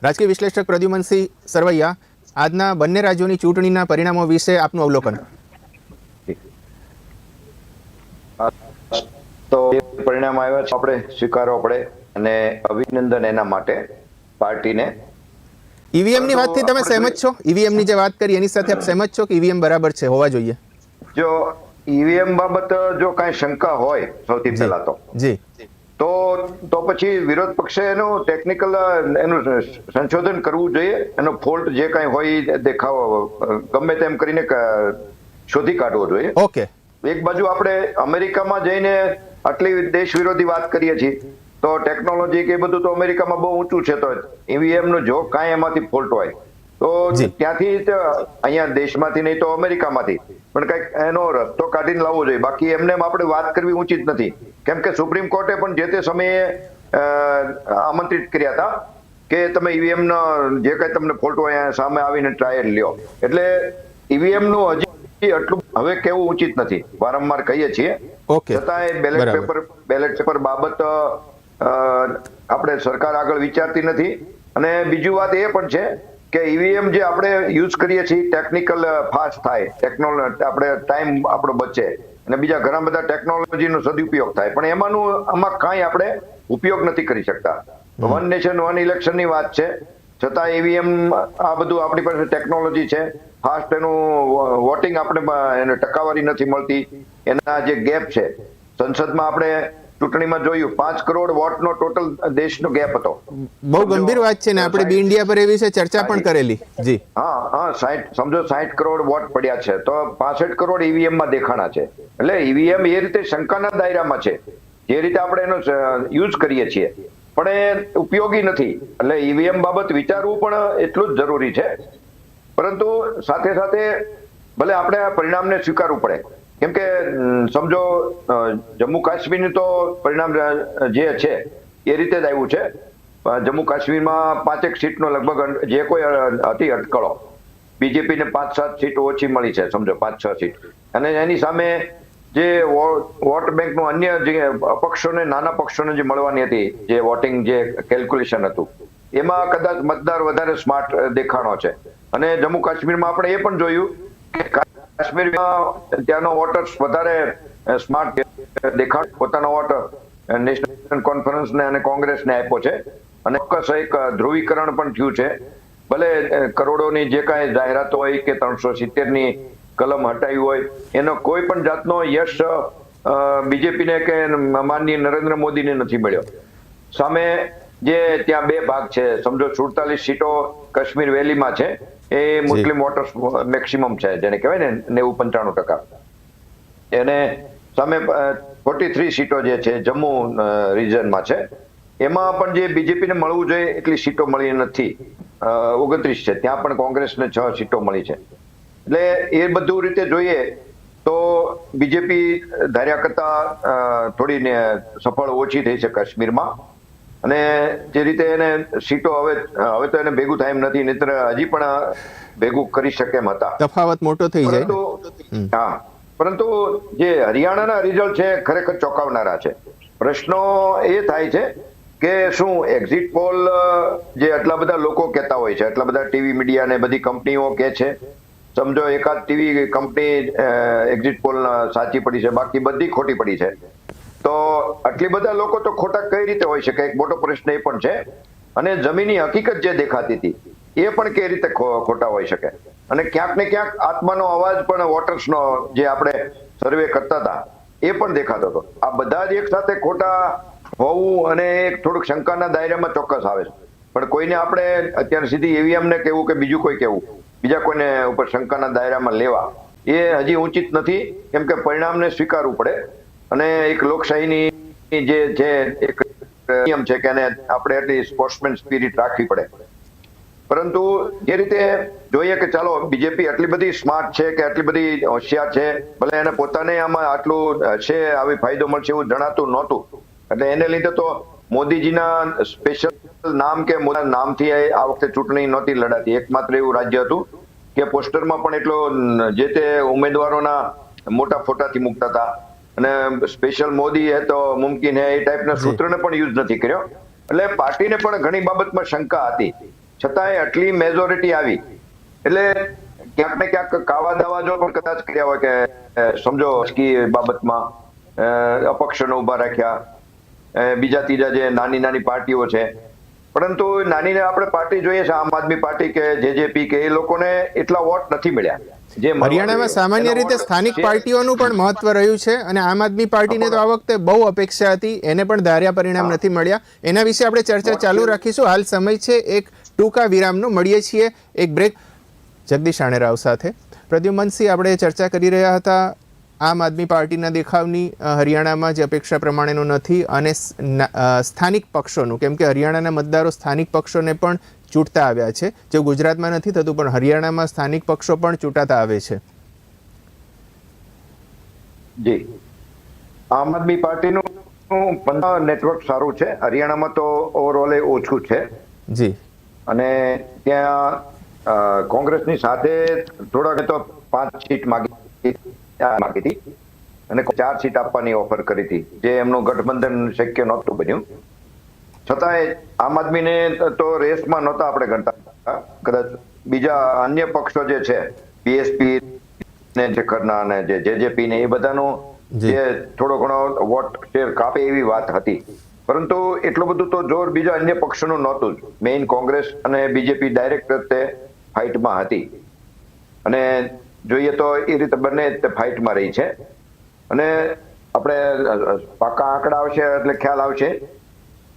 રાજકીય વિશ્લેષક પ્રદ્યુમનસિંહ સરવૈયા, આજના બંને રાજ્યોની ચૂંટણીના પરિણામો વિશે આપનું અવલોકન. તો પરિણામ આવ્યા છે, આપણે સ્વીકારવા પડે અને અભિનંદન એના માટે પાર્ટીને. ઈવીએમ ની વાતથી તમે સહેમત છો? ઈવીએમ ની જે વાત કરી એની સાથે આપ સહેમત છો કે ઈવીએમ બરાબર છે, હોવા જોઈએ? જો ઈવીએમ બાબત જો કાંઈ શંકા હોય સૌથી પહેલા તો પછી વિરોધ પક્ષે એનું ટેકનિકલ એનું સંશોધન કરવું જોઈએ. એનો ફોલ્ટ જે કાંઈ હોય દેખાવ ગમે તેમ કરીને શોધી કાઢવો જોઈએ. ઓકે, એક બાજુ આપણે અમેરિકામાં જઈને આટલી દેશ વિરોધી વાત કરીએ છીએ તો ટેકનોલોજી કે બધું તો અમેરિકામાં બહુ ઊંચું છે, તો ઈવીએમ નું જો કાંઈ એમાંથી ફોલ્ટ હોય તો ત્યાંથી અહીંયા દેશમાંથી નહીં તો અમેરિકામાંથી પણ કંઈક એનો રસ્તો કાઢીને લાવવો જોઈએ. બાકી એમને આપણે વાત કરવી ઉચિત નથી, કેમ કે સુપ્રીમ કોર્ટે પણ જે તે સમયે આમંત્રિત કર્યા હતા કે તમે ઈવીએમ નો જે કઈ તમને ફોલ્ટ હોય સામે આવીને ટ્રાયલ લ્યો. એટલે ઈવીએમ નું હજી એટલું હવે કેવું ઉચિત નથી, વારંવાર કહીએ છીએ. છતાંય બેલેટ પેપર બાબત આપણે સરકાર આગળ વિચારતી નથી. અને બીજું વાત એ પણ છે કે ઈવીએમ જે આપણે યુઝ કરીએ છીએ ટેકનિકલ ફાસ્ટ થાય, ટેકનોલોજી આપણે ટાઈમ આપણો બચે અને બીજા ઘણા બધા ટેકનોલોજીનો સદુપયોગ થાય, પણ આમાં કાંઈ આપણે ઉપયોગ નથી કરી શકતા. વન નેશન વન ઇલેક્શનની વાત છે, છતાં ઈવીએમ આ બધું આપણી પાસે ટેકનોલોજી છે, ફાસ્ટ એનું વોટિંગ આપણે એને ટકાવારી નથી મળતી. એના જે ગેપ છે સંસદમાં આપણે ચૂંટણીમાં જોયું 5 કરોડ વોટનો ટોટલ દેશનો ગેપ હતો. બહુ ગંભીર વાત છે ને આપણે બી ઇન્ડિયા પર એ વિશે ચર્ચા પણ કરેલી. જી હા 60 કરોડ વોટ પડ્યા છે તો 65 કરોડ ઈવીએમ માં દેખાણા છે. એટલે ઈવીએમ એ રીતે શંકાના દાયરામાં છે, જે રીતે આપણે એનો યુઝ કરીએ છીએ, પણ એ ઉપયોગી નથી. એટલે ઈવીએમ બાબત વિચારવું પણ એટલું જ જરૂરી છે. પરંતુ સાથે સાથે ભલે આપણે આ પરિણામને સ્વીકારવું પડે, કેમ કે સમજો જમ્મુ કાશ્મીરનું તો પરિણામ જે છે એ રીતે જ આવ્યું છે. જમ્મુ કાશ્મીરમાં 5 સીટનો લગભગ જે કોઈ હતી અટકળો, બીજેપીને 5-7 સીટો ઓછી મળી છે, સમજો 5-6 સીટ. અને એની સામે જે વોટ બેંકનું અન્ય જે અપક્ષોને નાના પક્ષોને જે મળવાની હતી, જે વોટિંગ જે કેલ્ક્યુલેશન હતું એમાં કદાચ મતદાર વધારે સ્માર્ટ દેખાણો છે. અને જમ્મુ કાશ્મીરમાં આપણે એ પણ જોયું કે કાશ્મીરમાં ત્યાંનો વોટર્સ વધારે સ્માર્ટ દેખાડ પોતાનો વોટ નેશનલ કોન્ફરન્સને અને કોંગ્રેસને આપ્યો છે. અને ચોક્કસ એક ધ્રુવીકરણ પણ થયું છે. ભલે કરોડોની જે કાંઈ જાહેરાતો હોય કે 370ની કલમ હટાવી હોય, એનો કોઈ પણ જાતનો યશ બીજેપીને કે માનનીય નરેન્દ્ર મોદીને નથી મળ્યો. સામે જે ત્યાં 2 ભાગ છે, સમજો 47 સીટો કાશ્મીર વેલીમાં છે, એ મુસ્લિમ વોટર્સ મેક્સિમમ છે, જેને કહેવાય ને 90-95%. એને સામે 43 સીટો જે છે જમ્મુ રિજનમાં છે, એમાં પણ જે બીજેપીને મળવું જોઈએ એટલી સીટો મળી નથી, 29 છે. ત્યાં પણ કોંગ્રેસને 6 સીટો મળી છે. એટલે એ બધું રીતે જોઈએ તો બીજેપી ધાર્યા કરતા થોડી સફળ ઓછી થઈ છે કાશ્મીરમાં. અને જે રીતે એને સીટો હવે તો એને ભેગું થાય એમ નથી, નહીતર હજી પણ ભેગું કરી શકે એમ હતા. તફાવત મોટો થઈ જાય. હા, પરંતુ જે હરિયાણાના રિઝલ્ટ છે ખરેખર ચોંકાવનારા છે. પ્રશ્નો એ થાય છે કે શું એક્ઝિટ પોલ જે આટલા બધા લોકો કહેતા હોય છે, આટલા બધા ટીવી મીડિયા ને બધી કંપનીઓ કે છે, સમજો એકાદ ટીવી કંપની એક્ઝિટ પોલ સાચી પડી છે, બાકી બધી ખોટી પડી છે, તો આટલી બધા લોકો તો ખોટા કઈ રીતે હોઈ શકે? એક મોટો પ્રશ્ન એ પણ છે. અને જમીની હકીકત જે દેખાતી હતી એ પણ કઈ રીતે ખોટા હોઈ શકે? અને ક્યાંક ને ક્યાંક આત્માનો અવાજ પણ વોટર્સનો જે આપણે સર્વે કરતા હતા એ પણ દેખાતો હતો. આ બધા જ એક સાથે ખોટા હોવું અને એક થોડુંક શંકાના દાયરામાં ચોક્કસ આવે છે. પણ કોઈને આપણે અત્યાર સુધી ઈવીએમ ને કેવું કે બીજું કોઈ કેવું, બીજા કોઈને ઉપર શંકાના દાયરામાં લેવા એ હજી ઉચિત નથી, કેમ કે પરિણામને સ્વીકારવું પડે. અને એક લોકશાહીની જે છે એક નિયમ છે કે આપણે એટલી સ્પોર્ટ્સમેન સ્પિરિટ રાખવી પડે. પરંતુ જે રીતે જોઈએ કે ચાલો બીજેપી આટલી બધી સ્માર્ટ છે કે આટલી બધી હોશિયાર છે, ભલે એને પોતાને આમાં આટલું છે આવી ફાયદો મળશે એવું જણાતું નહોતું. એટલે એને લીધે તો મોદીજીના સ્પેશિયલ નામ કે નામથી આ વખતે ચૂંટણી નહોતી લડાતી. એકમાત્ર એવું રાજ્ય હતું કે પોસ્ટરમાં પણ એટલો જે તે ઉમેદવારોના મોટા ફોટાથી મૂકતા હતા અને સ્પેશિયલ મોદી હે તો મુમકિન હે એ ટાઈપના સૂત્રને પણ યુઝ નથી કર્યો. એટલે પાર્ટીને પણ ઘણી બાબતમાં શંકા હતી, છતાંય આટલી મેજોરિટી આવી એટલે ક્યાંક ને ક્યાંક કાવા દાવાજો પણ કદાચ કર્યા હોય કે સમજો રાજકીય બાબતમાં અપક્ષને ઉભા રાખ્યા, બીજા ત્રીજા જે નાની નાની પાર્ટીઓ છે, પરંતુ નાની આપણે પાર્ટી જોઈએ છે આમ આદમી પાર્ટી કે જેજેપી કે એ લોકોને એટલા વોટ નથી મળ્યા. હરિયાણામાં સામાન્ય રીતે સ્થાનિક પાર્ટીઓનું પણ મહત્વ રહ્યું છે અને આમ આદમી પાર્ટીને તો આ વખતે બહુ અપેક્ષા હતી, એને પણ ધાર્યા પરિણામ નથી મળ્યા. એના વિશે આપણે ચર્ચા ચાલુ રાખીશું. હાલ સમય છે એક ટૂંકા વિરામનો, મળીએ છીએ એક બ્રેક. જગદીશ આણેરાવ સાથે પ્રદ્યુમનસિંહ આપણે ચર્ચા કરી રહ્યા હતા આમ આદમી પાર્ટીના દેખાવની હરિયાણામાં જે અપેક્ષા પ્રમાણેનો નથી અને સ્થાનિક પક્ષોનું, કેમ કે હરિયાણાના મતદારો સ્થાનિક પક્ષોને પણ ચૂંટતા આવ્યા છે, જે ગુજરાતમાં નથી થતું પણ હરિયાણામાં સ્થાનિક પક્ષો પણ ચૂંટાતા આવે છે. જી, આમ આદમી પાર્ટીનું નેટવર્ક સારું છે, હરિયાણામાં તો ઓવરઓલ ઓછું છે. જી, અને ત્યાં કોંગ્રેસની સાથે થોડાક તો 5 સીટ માગી હતી અને 4 સીટ આપવાની ઓફર કરી હતી, જે એમનું ગઠબંધન શક્ય નહોતું બન્યું. છતાંય આમ આદમીને તો રેસમાં નહોતા આપણે ગણતા, કદાચ બીજા અન્ય પક્ષો જે છે બીએસપી ને જે અને જે જેજેપી ને એ બધાનો જે થોડો ઘણો વોટ શેર કાપે એવી વાત હતી, પરંતુ એટલું બધું તો જોર બીજા અન્ય પક્ષોનું નહોતું જ. મેઇન કોંગ્રેસ અને બીજેપી ડાયરેક્ટ તે ફાઇટમાં હતી અને જોઈએ તો એ રીતે બંને ફાઇટમાં રહી છે. અને આપણે પાકા આંકડા આવશે એટલે ખ્યાલ આવશે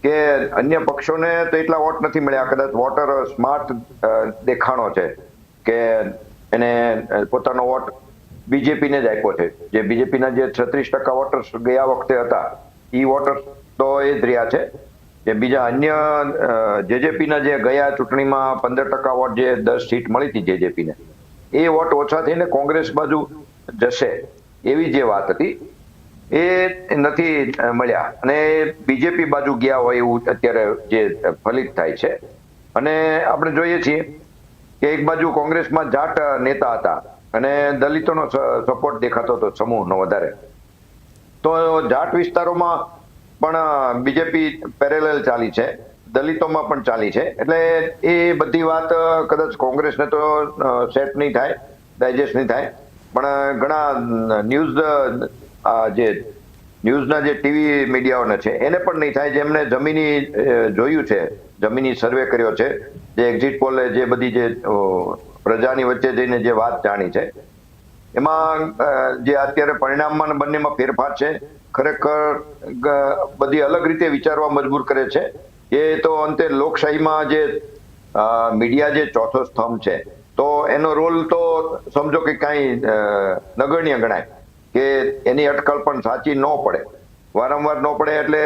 કે અન્ય પક્ષોને તો એટલા વોટ નથી મળ્યા. કદાચ વોટર સ્માર્ટ દેખાણો છે કે એને પોતાનો વોટ બીજેપીને જ આપ્યો છે. જે બીજેપીના જે 36% વોટર્સ ગયા વખતે હતા એ વોટર્સ તો એ જ રહ્યા છે. જે બીજા અન્ય જેજેપીના જે ગયા ચૂંટણીમાં 15% વોટ જે 10 સીટ મળી હતી જેજેપીને, એ વોટ ઓછા થઈને કોંગ્રેસ બાજુ જશે એવી જે વાત હતી એ નથી મળ્યા અને બીજેપી બાજુ ગયા હોય એવું અત્યારે જે ફલિત થાય છે. અને આપણે જોઈએ છીએ કે એક બાજુ કોંગ્રેસમાં જાટ નેતા હતા અને દલિતોનો સપોર્ટ દેખાતો હતો સમૂહનો વધારે, તો જાટ વિસ્તારોમાં પણ બીજેપી પેરેલલ ચાલી છે, દલિતોમાં પણ ચાલી છે. એટલે એ બધી વાત કદાચ કોંગ્રેસને તો સેટ નહીં થાય, ડાયજેસ્ટ નહીં થાય, પણ ઘણા જે ન્યૂઝના જે ટીવી મીડિયાઓને છે એને પણ નહીં થાય, જેમને જમીની જોયું છે, જમીની સર્વે કર્યો છે, જે એક્ઝિટ પોલે જે બધી જે પ્રજાની વચ્ચે જઈને જે વાત જાણી છે, એમાં જે અત્યારે પરિણામમાં બંનેમાં ફેરફાર છે, ખરેખર બધી અલગ રીતે વિચારવા મજબૂર કરે છે. એ તો અંતે લોકશાહીમાં જે મીડિયા જે ચોથો સ્તંભ છે, તો એનો રોલ તો સમજો કે કાંઈ નગણ્ય ગણાય, કે એની અટકળ પણ સાચી ન પડે, વારંવાર ન પડે, એટલે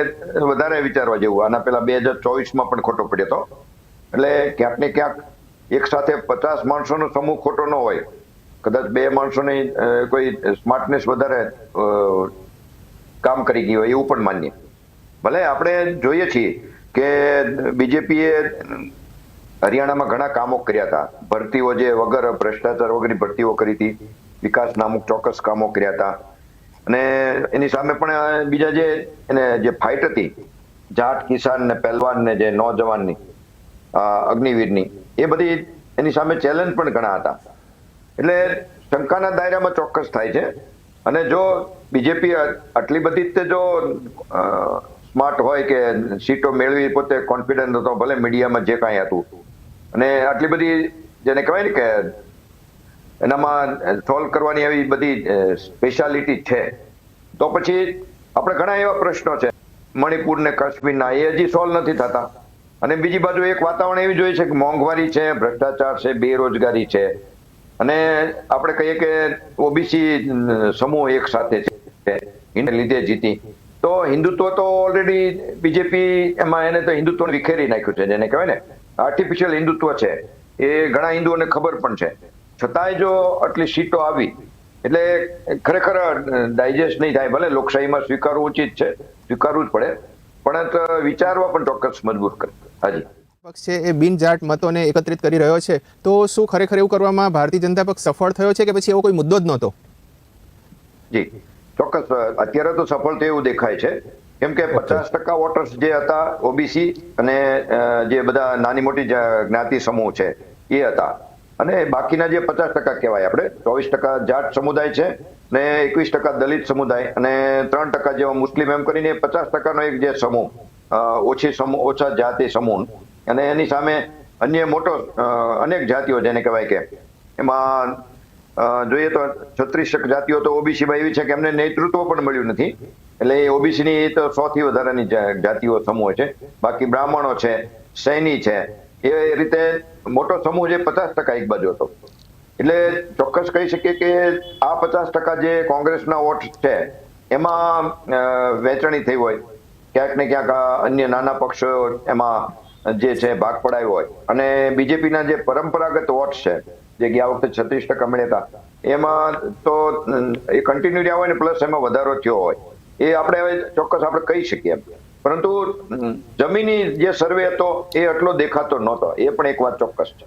વધારે વિચારવા જેવું. આના પેલા 2024માં પણ ખોટો પડ્યો હતો. એટલે ક્યાંક ને ક્યાંક એક સાથે 50 માણસોનો સમૂહ ખોટો ન હોય, કદાચ 2 માણસોની કોઈ સ્માર્ટનેસ વધારે કામ કરી ગઈ હોય એવું પણ માનીએ. ભલે આપણે જોઈએ છીએ કે બીજેપીએ હરિયાણામાં ઘણા કામો કર્યા હતા, ભરતીઓ જે વગર ભ્રષ્ટાચાર વગરની ભરતીઓ કરી હતી, વિકાસના અમુક ચોક્કસ કામો કર્યા હતા. અને એની સામે પણ બીજા જે ફાઇટ હતી જાટ, કિસાન ને પહેલવાન ને જે નોજવાનની, અગ્નિવીરની, એ બધી એની સામે ચેલેન્જ પણ ઘણા હતા. એટલે શંકાના દાયરામાં ચોક્કસ થાય છે. અને જો બીજેપી આટલી બધી જો સ્માર્ટ હોય કે સીટો મેળવી પોતે કોન્ફિડન્ટ હતો, ભલે મીડિયામાં જે કાંઈ હતું, અને આટલી બધી જેને કહેવાય ને કે એનામાં સોલ્વ કરવાની એવી બધી સ્પેશિયાલિટી છે, તો પછી આપણે ઘણા એવા પ્રશ્નો છે મણિપુર ને કાશ્મીરના, એ હજી સોલ્વ નથી થતા. અને બીજી બાજુ એક વાતાવરણ એવી જોઈએ છે કે મોંઘવારી છે, ભ્રષ્ટાચાર છે, બેરોજગારી છે, અને આપણે કહીએ કે ઓબીસી સમૂહ એક સાથે છે, એને લીધે જીતી. તો હિન્દુત્વ તો ઓલરેડી બીજેપી એમાં એને તો હિન્દુત્વ વિખેરી નાખ્યું છે, જેને કહેવાય ને આર્ટિફિશિયલ હિન્દુત્વ છે, એ ઘણા હિન્દુઓને ખબર પણ છે. છતાંય જો આટલી સીટો આવી એટલે ખરેખર ડાયજેસ્ટ નહીં થાય. ભલે લોકશાહીમાં સ્વીકારવું ઉચિત છે, સ્વીકારવું જ પડે, પણ વિચારવા પણ ચોક્કસ મજબૂર કરે. હાજી, પક્ષ છે એ બિન જાટ મતોને એકત્રિત કરી રહ્યો છે, તો શું ખરેખર એવું કરવામાં ભારતીય જનતા પક્ષ સફળ થયો છે કે પછી એવો કોઈ મુદ્દો જ નહોતો? જી ચોક્કસ અત્યારે તો સફળ તો એવું દેખાય છે કેમ કે 50% વોટર્સ જે હતા ઓબીસી અને જે બધા નાની મોટી જ્ઞાતિ સમૂહ છે એ હતા, અને બાકીના જે 50% કહેવાય આપણે 24% જાટ સમુદાય છે ને 21% દલિત સમુદાય અને 3% જેવા મુસ્લિમ, એમ કરીને 50%નો એક જે સમૂહ ઓછા જાતિ સમૂહ, અને એની સામે અન્ય મોટો અનેક જાતિઓ જેને કહેવાય કે એમાં જોઈએ તો 36 જાતિઓ તો ઓબીસીમાં એવી છે કે એમને નેતૃત્વ પણ મળ્યું નથી, એટલે એ ઓબીસીની તો 100 થી વધારાની જાતિઓ સમૂહ છે. બાકી બ્રાહ્મણો છે, સૈની છે, એ રીતે મોટો સમૂહ જે 50% એક બાજુ હતો. એટલે ચોક્કસ કહી શકીએ કે આ 50% જે કોંગ્રેસના વોટ છે એમાં વહેંચણી થઈ હોય, ક્યાંક ને ક્યાંક અન્ય નાના પક્ષો એમાં જે છે ભાગ પડાયો હોય, અને બીજેપીના જે પરંપરાગત વોટ છે જે ગયા વખતે 36% મળ્યા હતા એમાં તો એ કન્ટિન્યુ રહ્યા હોય ને પ્લસ એમાં વધારો થયો હોય, એ આપણે હવે ચોક્કસ આપણે કહી શકીએ. પરંતુ જમીની જે સર્વે હતો એ એટલો દેખાતો નહોતો, એ પણ એક વાત ચોક્કસ છે.